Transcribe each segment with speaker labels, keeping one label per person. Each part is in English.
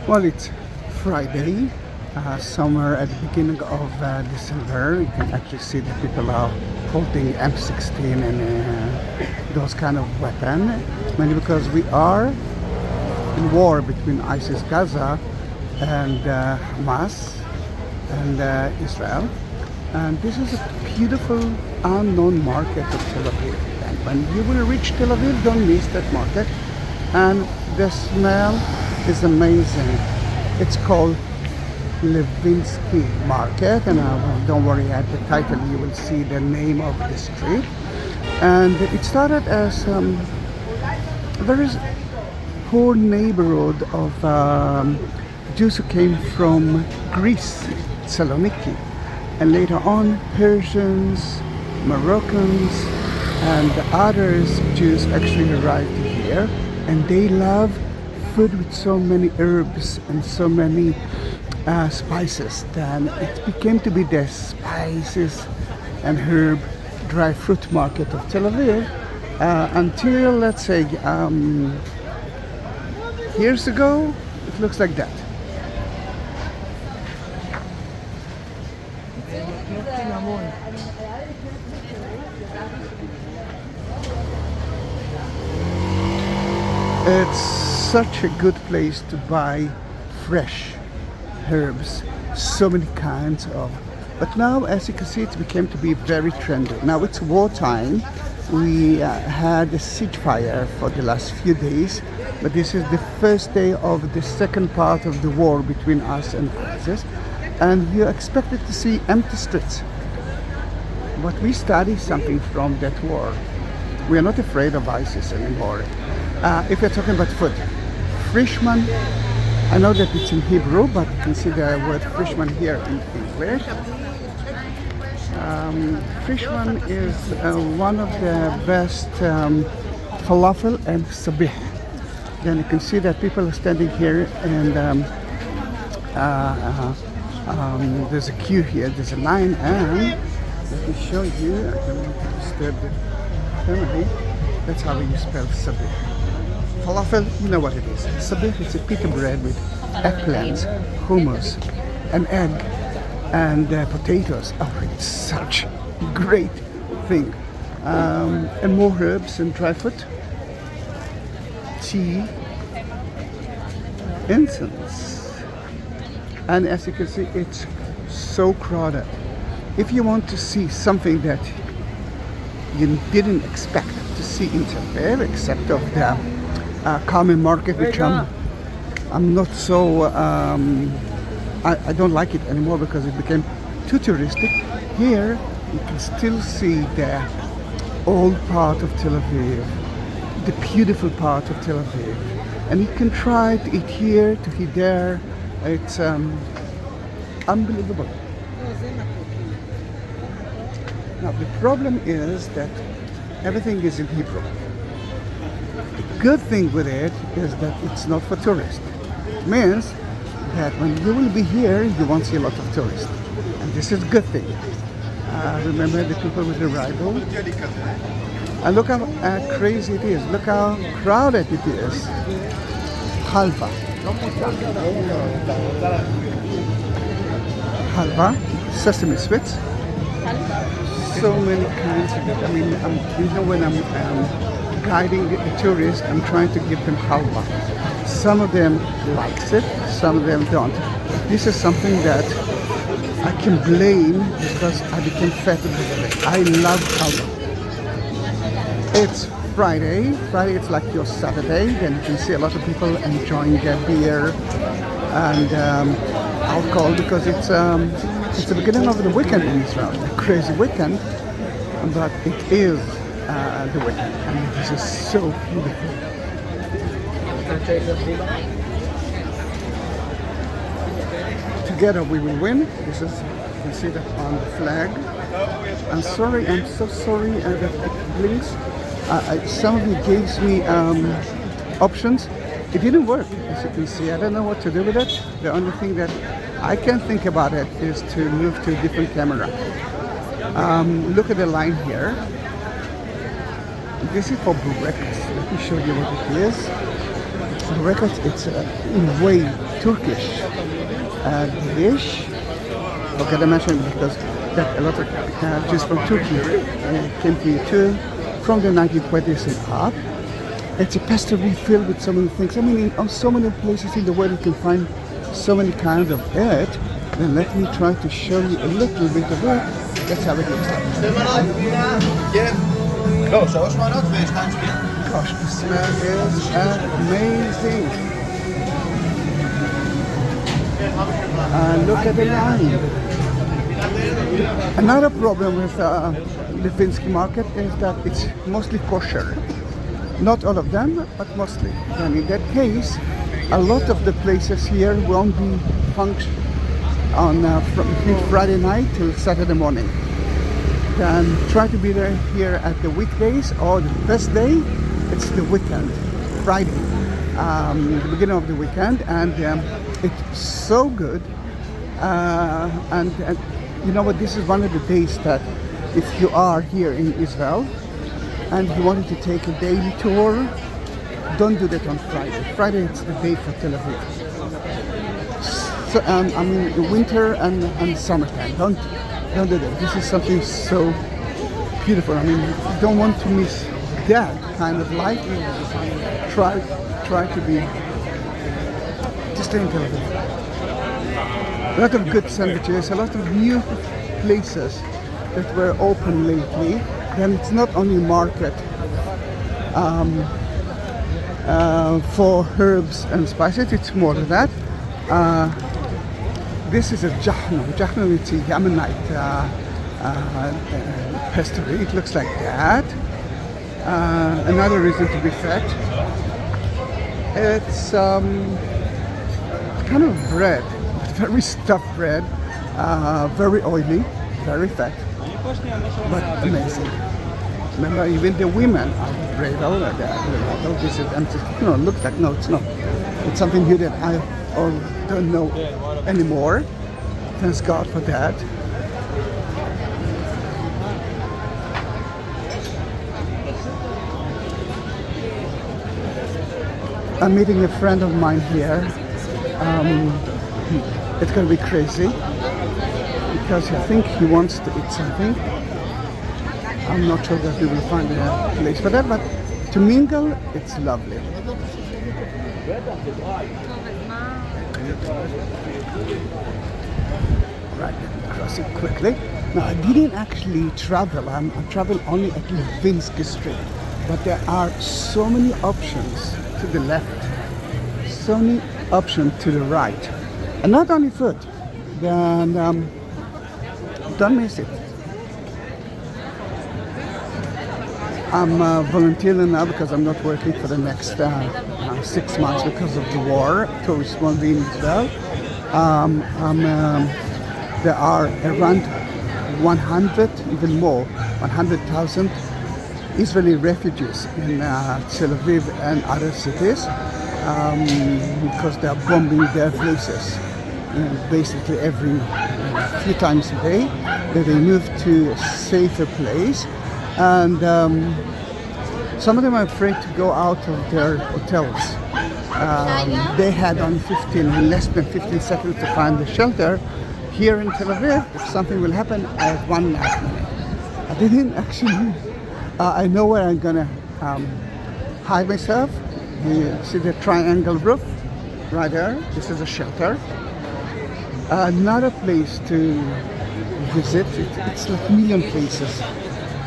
Speaker 1: Well, it's Friday, somewhere at the beginning of December. You can actually see that people are holding M16 and those kind of weapon, mainly because we are in war between ISIS Gaza and Hamas and Israel. And this is a beautiful unknown market of Tel Aviv. And when you will reach Tel Aviv, don't miss that market. And the smell is amazing. It's called Levinsky Market, and don't worry, at the title you will see the name of the street. And it started as a very poor neighborhood of Jews who came from Greece, Saloniki, and later on Persians, Moroccans, and others Jews actually arrived here, and they love food with so many herbs and so many spices. Then it became to be the spices and herb dry fruit market of Tel Aviv until, let's say, years ago. It looks like that. It's such a good place to buy fresh herbs, so many kinds of. But now, as you can see, it became to be very trendy. Now it's wartime. We had a siege fire for the last few days, but this is the first day of the second part of the war between us and ISIS, and you expected to see empty streets. But we study something from that war. We are not afraid of ISIS anymore. If you're talking about food, Frishman, I know that it's in Hebrew, but you can see the word Frishman here in English. Frishman is one of the best falafel and sabih. Then you can see that people are standing here, and there's a queue here, there's a line, and let me show you, I don't want to disturb the family. That's how you spell sabih. Falafel, you know what it is. Sabih is a pita bread with eggplants, hummus, an egg, and potatoes. Oh, it's such a great thing. And more herbs and dry fruit, tea, incense. And as you can see, it's so crowded. If you want to see something that you didn't expect to see in Tel Aviv, except of the common market, which I'm not so I don't like it anymore because it became too touristic. Here you can still see the old part of Tel Aviv, the beautiful part of Tel Aviv, and you can try to eat here, to eat there. It's unbelievable. Now the problem is that everything is in Hebrew. The good thing with it is that it's not for tourists. It means that when you will be here, you won't see a lot of tourists. And this is a good thing. Remember the people with the rival? And look how crazy it is. Look how crowded it is. Halva. Halva, sesame sweets. So many kinds of it. I mean, when I'm guiding a tourist, I'm trying to give them halva. Some of them likes it, some of them don't. This is something that I can blame because I became fat because of it. I love halva. It's Friday. Friday, it's like your Saturday. Then you can see a lot of people enjoying their beer and alcohol because it's the beginning of the weekend in Israel. A crazy weekend, but it is the weekend, and this is so beautiful. Together we will win. This is, you can see that on the flag. I'm sorry, I'm so sorry that it blinks. Some of you gave me options. It didn't work, as you can see. I don't know what to do with it. The only thing that I can think about it is to move to a different camera. Look at the line here. This is for bourekas. Let me show you what it is. Bourekas, it's in a way Turkish dish. Okay, I mentioned because that a lot of Jews from Turkey came here too, from the 1920s and up. It's a pastry filled with so many things. I mean, in so many places in the world you can find so many kinds of it. Then let me try to show you a little bit of it. That's how it looks like. Gosh, the smell is amazing. Look at the line. Another problem with Levinsky Market is that it's mostly kosher. Not all of them, but mostly. And in that case, a lot of the places here won't be function on from Friday night till Saturday morning. Then try to be there here at the weekdays, or the best day, it's the weekend, Friday, the beginning of the weekend, and it's so good. And you know what? This is one of the days that if you are here in Israel and you wanted to take a daily tour, don't do that on Friday. Friday it's the day for Tel Aviv. So, I mean, winter and summertime. Don't do that. This is something so beautiful. I mean, if you don't want to miss that kind of life, try to stay in Tel Aviv. A lot of good sandwiches, a lot of new places that were open lately. Then it's not only a market for herbs and spices, it's more than that. This is a jahnun. Jahnun, it's a Yemenite pastry. It looks like that. Another reason to be fat. It's kind of bread, very stuffed bread, very oily, very fat, but amazing. Remember, even the women are bridal. This is empty. No, look like no, it's not. It's something new that I don't know anymore. Thanks God for that. I'm meeting a friend of mine here. It's going to be crazy because I think he wants to eat something. I'm not sure that we will find a place for that, but to mingle, it's lovely. Right, let me cross it quickly. Now, I didn't actually travel. I traveled only at Levinsky Street, but there are so many options to the left, so many options to the right, and not only food. Then don't miss it. I'm volunteering now because I'm not working for the next 6 months because of the war. Tourists won't be in Israel. There are around 100, even more, 100,000 Israeli refugees in Tel Aviv and other cities because they are bombing their places basically every few times a day. That they move to a safer place. And some of them are afraid to go out of their hotels. They had only less than 15 seconds to find the shelter. Here in Tel Aviv, if something will happen, I have 1.5 minutes. I didn't actually, I know where I'm gonna hide myself. You see the triangle roof right there? This is a shelter. Another place to visit, it's like a million places.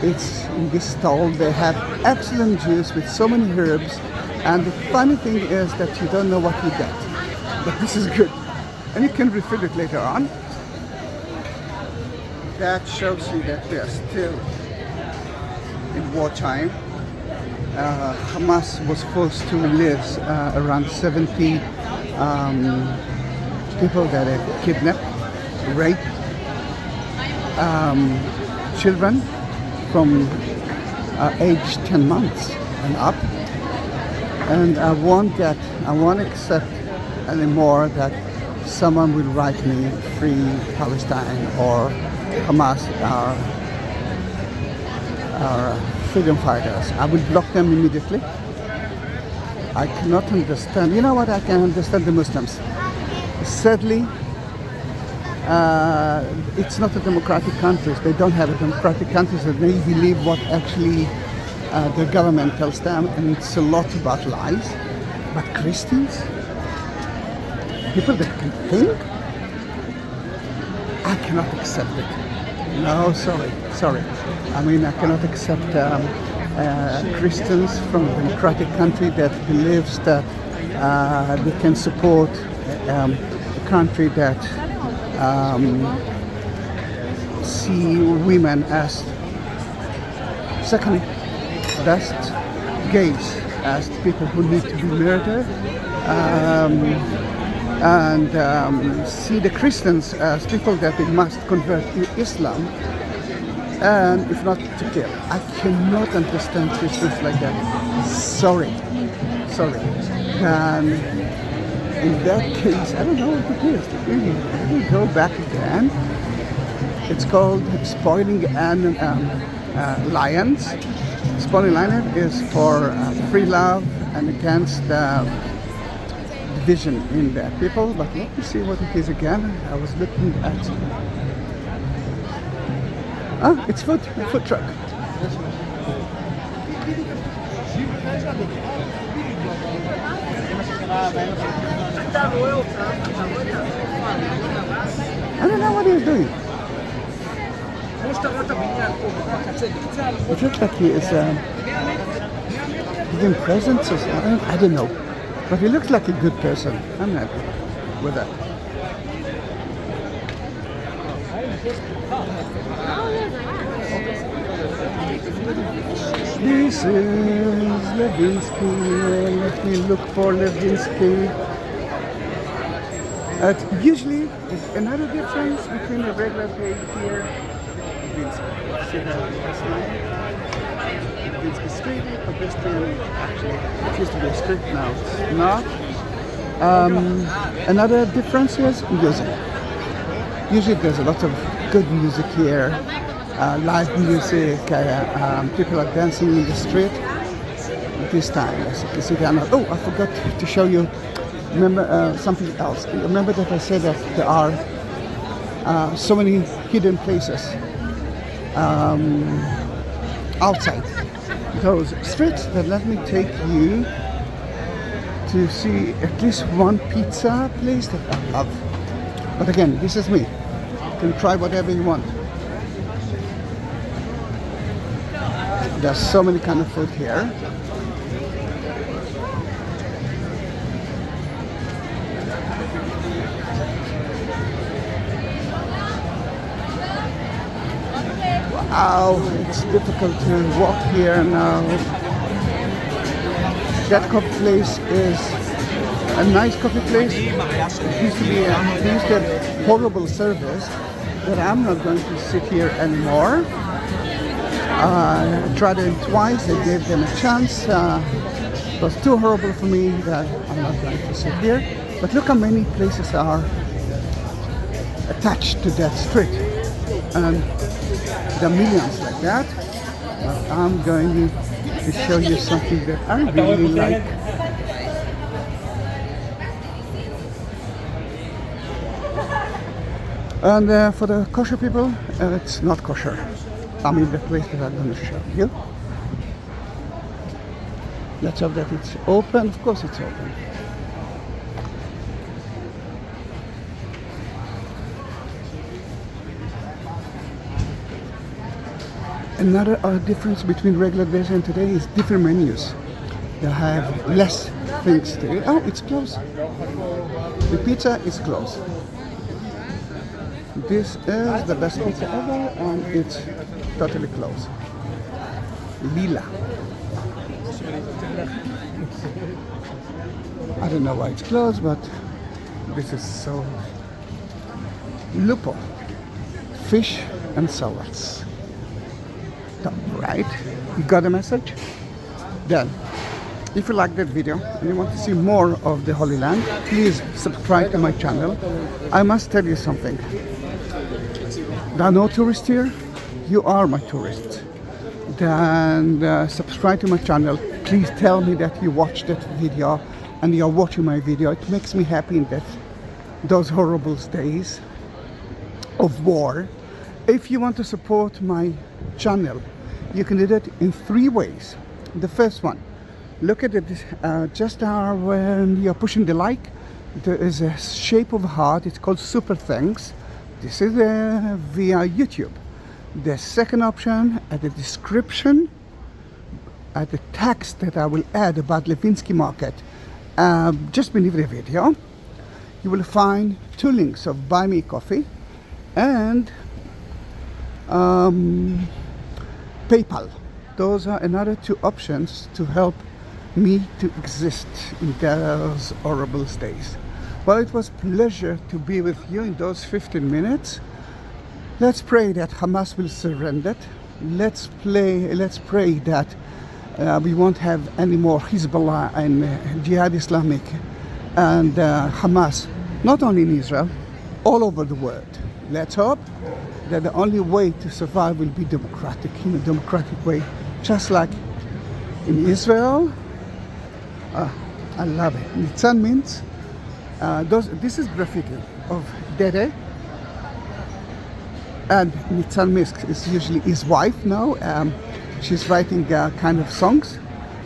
Speaker 1: It's in this stall. They have excellent juice with so many herbs, and the funny thing is that you don't know what you get, but this is good, and you can refill it later on. That shows you that we are still in wartime. Hamas was forced to release around 70 people that had kidnapped, raped, children from age 10 months and up, and I won't accept anymore that someone will write me free Palestine or Hamas are freedom fighters. I will block them immediately. I cannot understand. You know what? I can understand the Muslims. Sadly, it's not a democratic country. They don't have a democratic country, so they believe what actually the government tells them, and it's a lot about lies. But Christians, people that can think, I cannot accept it. No, sorry. I mean, I cannot accept Christians from a democratic country that believes that they can support a country that see women as second best, gays as people who need to be murdered, and see the Christians as people that they must convert to Islam, and if not to kill. I cannot understand Christians like that. Sorry. And in that case, I don't know what it is. Let me go back again. It's called Spoiling an Alliance. Spoiling Alliance is for free love and against division in the people. But let me see what it is again. I was looking at. It's a food truck. I don't know what he's doing. It looks like he is giving presents or something. I don't know. But he looks like a good person. I'm happy with that. This is Levinsky. Let me look for Levinsky. Usually, there's another difference between a regular page here. Levinsky. See that sign? Levinsky Street, pedestrian. Actually, it used to be a street, now it's not. Another difference is music. Usually, there's a lot of good music here. Live music, people are dancing in the street. This time, as you can see down. Oh, I forgot to show you. Remember something else. Remember that I said that there are so many hidden places outside those streets that let me take you to see at least one pizza place that I love. But again, this is me. You can try whatever you want. There's so many kind of food here. Wow, it's difficult to walk here now. That coffee place is a nice coffee place. It used to be they used to have horrible service, but I'm not going to sit here anymore. I tried it twice, I gave them a chance. It was too horrible for me that I'm not going to sit here. But look how many places are attached to that street. And there are millions like that. But I'm going to show you something that I really like. And for the kosher people, it's not kosher. I mean the place that I'm going to show you. Let's hope that it's open. Of course it's open. Another difference between regular days and today is different menus. They have less things to eat. Oh, it's closed. The pizza is closed. This is the best pizza ever, and it's totally closed. Lila. I don't know why it's closed, but this is so. Lupo. Fish and salads. Top right. You got a message? Then, if you like that video and you want to see more of the Holy Land, please subscribe to my channel. I must tell you something. There are no tourists here. You are my tourists. Then subscribe to my channel. Please tell me that you watched that video and you're watching my video. It makes me happy in that those horrible days of war. If you want to support my channel, you can do that in 3 ways. The first one, look at it, just when you're pushing the like, there is a shape of a heart. It's called super thanks. This is via YouTube. The second option, at the description, at the text that I will add about Levinsky Market, just beneath the video, you will find 2 links of Buy Me Coffee and PayPal. Those are another 2 options to help me to exist in those horrible days. Well, it was a pleasure to be with you in those 15 minutes. Let's pray that Hamas will surrender. Let's pray that we won't have any more Hezbollah and Jihad Islamic and Hamas, not only in Israel, all over the world. Let's hope that the only way to survive will be democratic, in a democratic way, just like in Israel. I love it. Nitzan means this is graffiti of Dede, and Nitzan Misk is usually his wife now. She's writing kind of songs,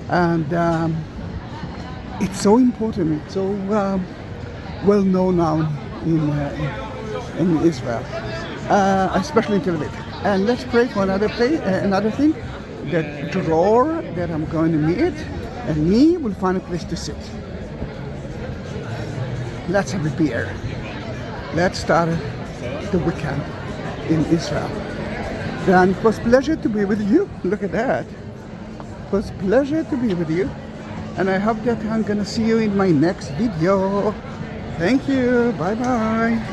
Speaker 1: and it's so important. It's so well known now in Israel, especially in Tel Aviv. And let's pray for another thing, that Dror that I'm going to meet and me will find a place to sit. Let's have a beer. Let's start the weekend in Israel. And it was a pleasure to be with you. Look at that. It was a pleasure to be with you. And I hope that I'm gonna see you in my next video. Thank you. Bye bye.